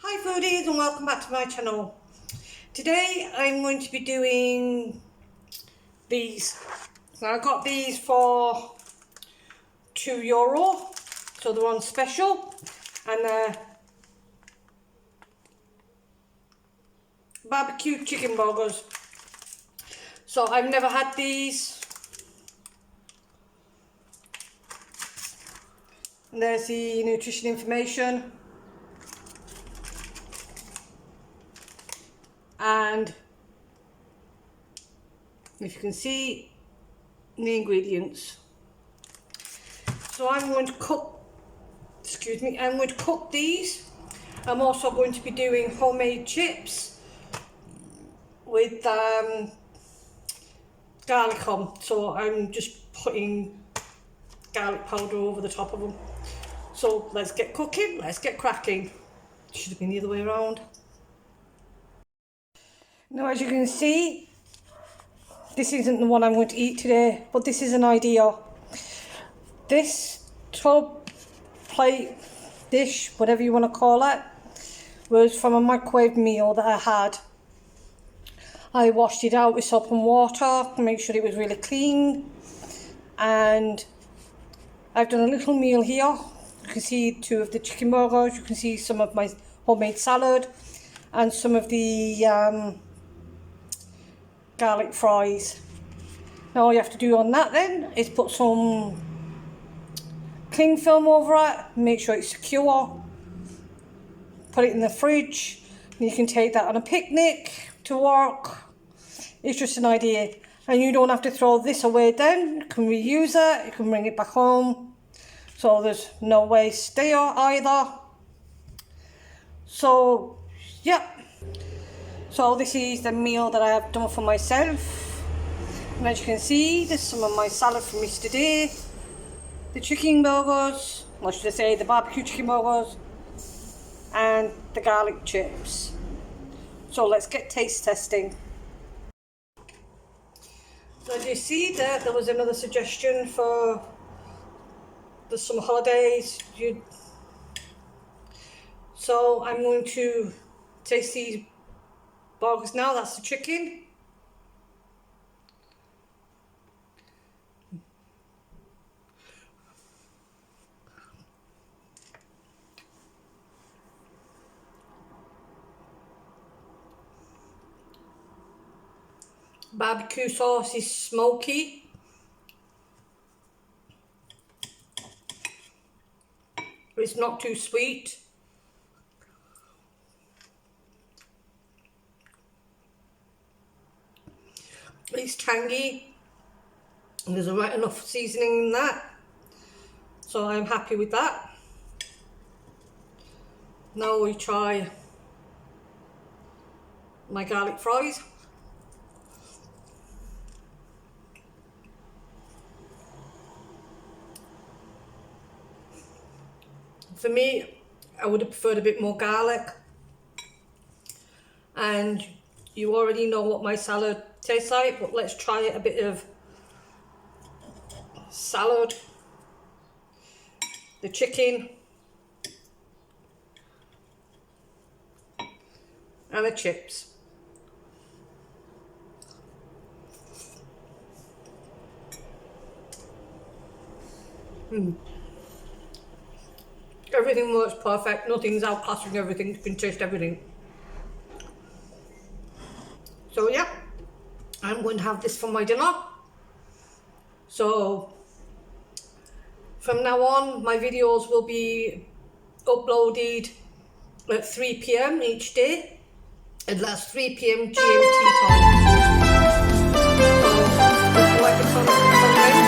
Hi foodies and welcome back to my channel. Today I'm going to be doing these. Now I got these for €2, so they're on special, and they're barbecue chicken burgers. So I've never had these. And there's the nutrition information. And if you can see the ingredients. So I'm going to cook, I'm going to cook these. I'm also going to be doing homemade chips with garlic on. So I'm just putting garlic powder over the top of them. So let's get cooking, let's get cracking. Should have been the other way around. Now, as you can see, this isn't the one I'm going to eat today, but this is an idea. This tub, plate, dish, whatever you want to call it, was from a microwave meal that I had. I washed it out with soap and water to make sure it was really clean, and I've done a little meal here. You can see 2 of the chicken burgers, you can see some of my homemade salad, and some of the garlic fries. Now all you have to do on that then is put some cling film over it, make sure it's secure, put it in the fridge, and you can take that on a picnic to work. It's just an idea, and you don't have to throw this away then. You can reuse it, you can bring it back home, so there's no waste there either. So yeah, so this is the meal that I have done for myself, and as you can see, there's some of my salad from yesterday, the chicken burgers, or should I say the barbecue chicken burgers, and the garlic chips. So let's get taste testing. So as you see there was another suggestion for the summer holidays. So I'm going to taste these burgers now. That's the chicken. Barbecue sauce is smoky. It's not too sweet. It's tangy. And there's a right enough seasoning in that. So I'm happy with that. Now we try my garlic fries. For me, I would have preferred a bit more garlic, and you already know what my salad tastes like, but let's try a bit of salad, the chicken, and the chips. Everything works perfect, nothing's outclassing everything, you can taste everything. So yeah, I'm going to have this for my dinner. So from now on, my videos will be uploaded at 3 PM each day, and that's 3 PM GMT time. So if you like the content,